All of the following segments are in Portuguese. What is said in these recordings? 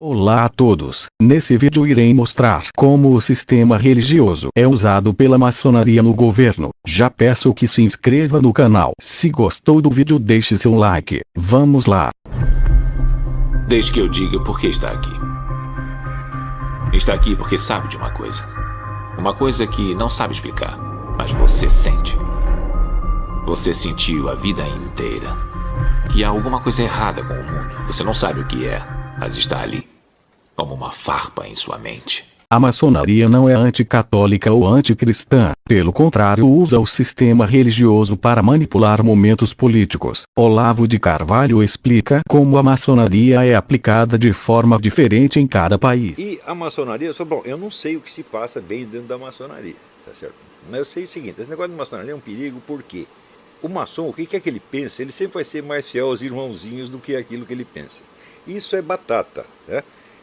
Olá a todos, nesse vídeo irei mostrar como o sistema religioso é usado pela maçonaria no governo. Já peço que se inscreva no canal. Se gostou do vídeo deixe seu like. Vamos lá. Deixe que eu diga por que está aqui. Está aqui porque sabe de uma coisa. Uma coisa que não sabe explicar, mas você sente. Você sentiu a vida inteira que há alguma coisa errada com o mundo. Você não sabe o que é, mas está ali, como uma farpa em sua mente. A maçonaria não é anticatólica ou anticristã, pelo contrário usa o sistema religioso para manipular momentos políticos. Olavo de Carvalho explica como a maçonaria é aplicada de forma diferente em cada país. E a maçonaria, bom, eu não sei o que se passa bem dentro da maçonaria, tá certo? Mas eu sei o seguinte, esse negócio de maçonaria é um perigo, por quê? O maçom, o que é que ele pensa? Ele sempre vai ser mais fiel aos irmãozinhos do que aquilo que ele pensa. Isso é batata, né?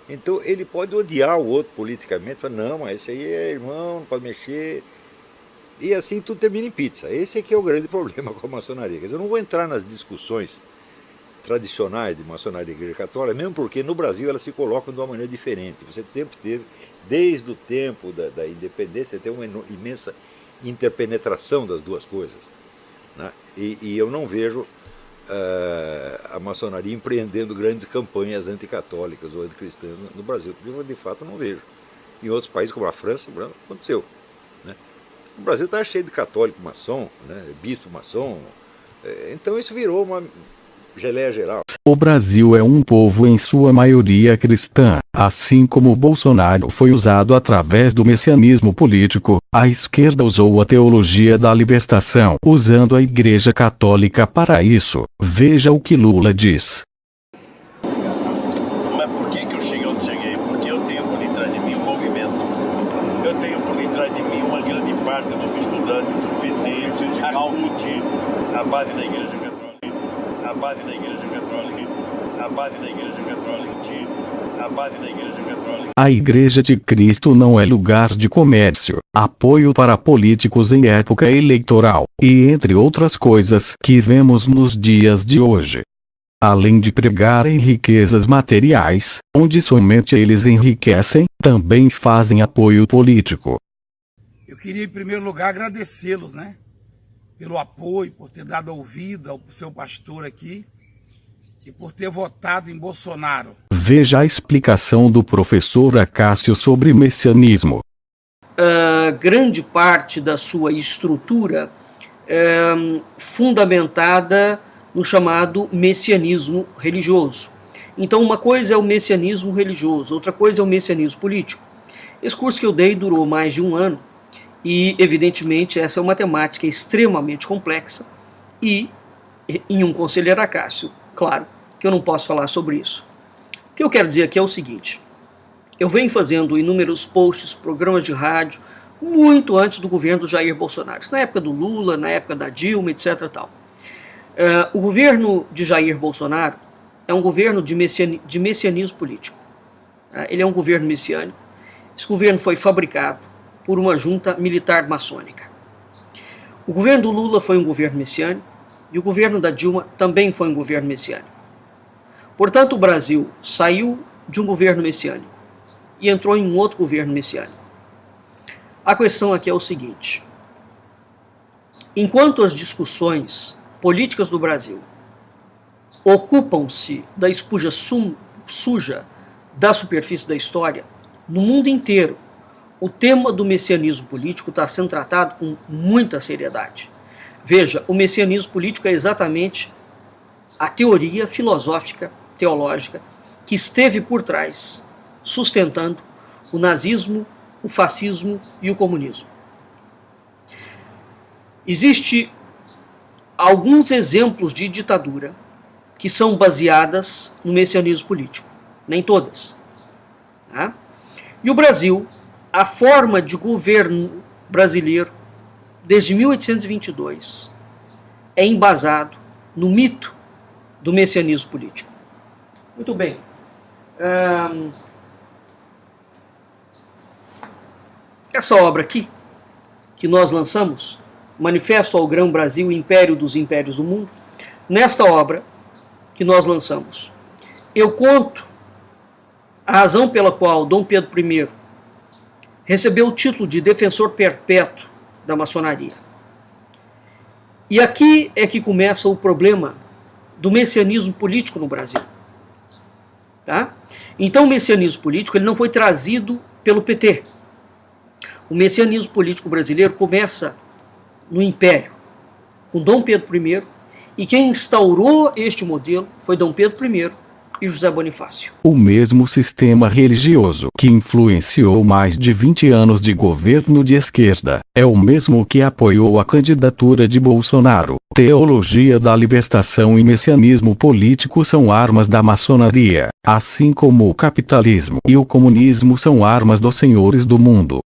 Então ele pode odiar o outro politicamente, falar, não, mas esse aí é irmão, não pode mexer. E assim tudo termina em pizza. Esse aqui é o grande problema com a maçonaria. Quer dizer, eu não vou entrar nas discussões tradicionais de maçonaria e igreja católica, mesmo porque no Brasil elas se colocam de uma maneira diferente. Você sempre teve, desde o tempo da independência, tem uma imensa interpenetração das duas coisas, né? E eu não vejo a maçonaria empreendendo grandes campanhas anticatólicas ou anticristãs no Brasil. Eu, de fato, não vejo. Em outros países, como a França, aconteceu, né? O Brasil está cheio de católico maçom, né? Bispo maçom. Então isso virou uma geleia geral. O Brasil é um povo em sua maioria cristã, assim como o Bolsonaro foi usado através do messianismo político. A esquerda usou a teologia da libertação, usando a Igreja Católica para isso. Veja o que Lula diz. Mas por que eu cheguei onde cheguei? Porque eu tenho por detrás de mim um movimento. Eu tenho por detrás de mim uma grande parte dos estudantes do PT, a CUT, a base da Igreja Católica, a base da Igreja Católica, a base da Igreja Católica, a base da Igreja Católica. A Igreja de Cristo não é lugar de comércio, apoio para políticos em época eleitoral, e entre outras coisas que vemos nos dias de hoje. Além de pregar em riquezas materiais, onde somente eles enriquecem, também fazem apoio político. Eu queria, em primeiro lugar, agradecê-los, né? Pelo apoio, por ter dado ouvido ao seu pastor aqui e por ter votado em Bolsonaro. Veja a explicação do professor Acácio sobre messianismo. Grande parte da sua estrutura fundamentada no chamado messianismo religioso. Então, uma coisa é o messianismo religioso, outra coisa é o messianismo político. Esse curso que eu dei durou mais de um ano e, evidentemente, essa é uma temática extremamente complexa e, em um conselheiro Acácio, claro que eu não posso falar sobre isso. O que eu quero dizer aqui é o seguinte: eu venho fazendo inúmeros posts, programas de rádio, muito antes do governo do Jair Bolsonaro. Isso na época do Lula, na época da Dilma, etc. Tal. O governo de Jair Bolsonaro é um governo de messianismo político. Ele é um governo messiânico. Esse governo foi fabricado por uma junta militar maçônica. O governo do Lula foi um governo messiânico e o governo da Dilma também foi um governo messiânico. Portanto, o Brasil saiu de um governo messiânico e entrou em um outro governo messiânico. A questão aqui é o seguinte: enquanto as discussões políticas do Brasil ocupam-se da espuja suja da superfície da história, no mundo inteiro, o tema do messianismo político está sendo tratado com muita seriedade. Veja, o messianismo político é exatamente a teoria filosófica, teológica, que esteve por trás, sustentando o nazismo, o fascismo e o comunismo. Existem alguns exemplos de ditadura que são baseadas no messianismo político, nem todas. Tá? E o Brasil, a forma de governo brasileiro, desde 1822, é embasado no mito do messianismo político. Muito bem. Essa obra aqui, que nós lançamos, Manifesto ao Grão-Brasil, Império dos Impérios do Mundo, nesta obra que nós lançamos, eu conto A razão pela qual Dom Pedro I recebeu o título de defensor perpétuo da maçonaria. E aqui é que começa o problema do messianismo político no Brasil. Tá? Então o messianismo político ele não foi trazido pelo PT. O messianismo político brasileiro começa no Império, com Dom Pedro I, e quem instaurou este modelo foi Dom Pedro I e José Bonifácio. O mesmo sistema religioso que influenciou mais de 20 anos de governo de esquerda, é o mesmo que apoiou a candidatura de Bolsonaro. Teologia da libertação e messianismo político são armas da maçonaria, assim como o capitalismo e o comunismo são armas dos senhores do mundo.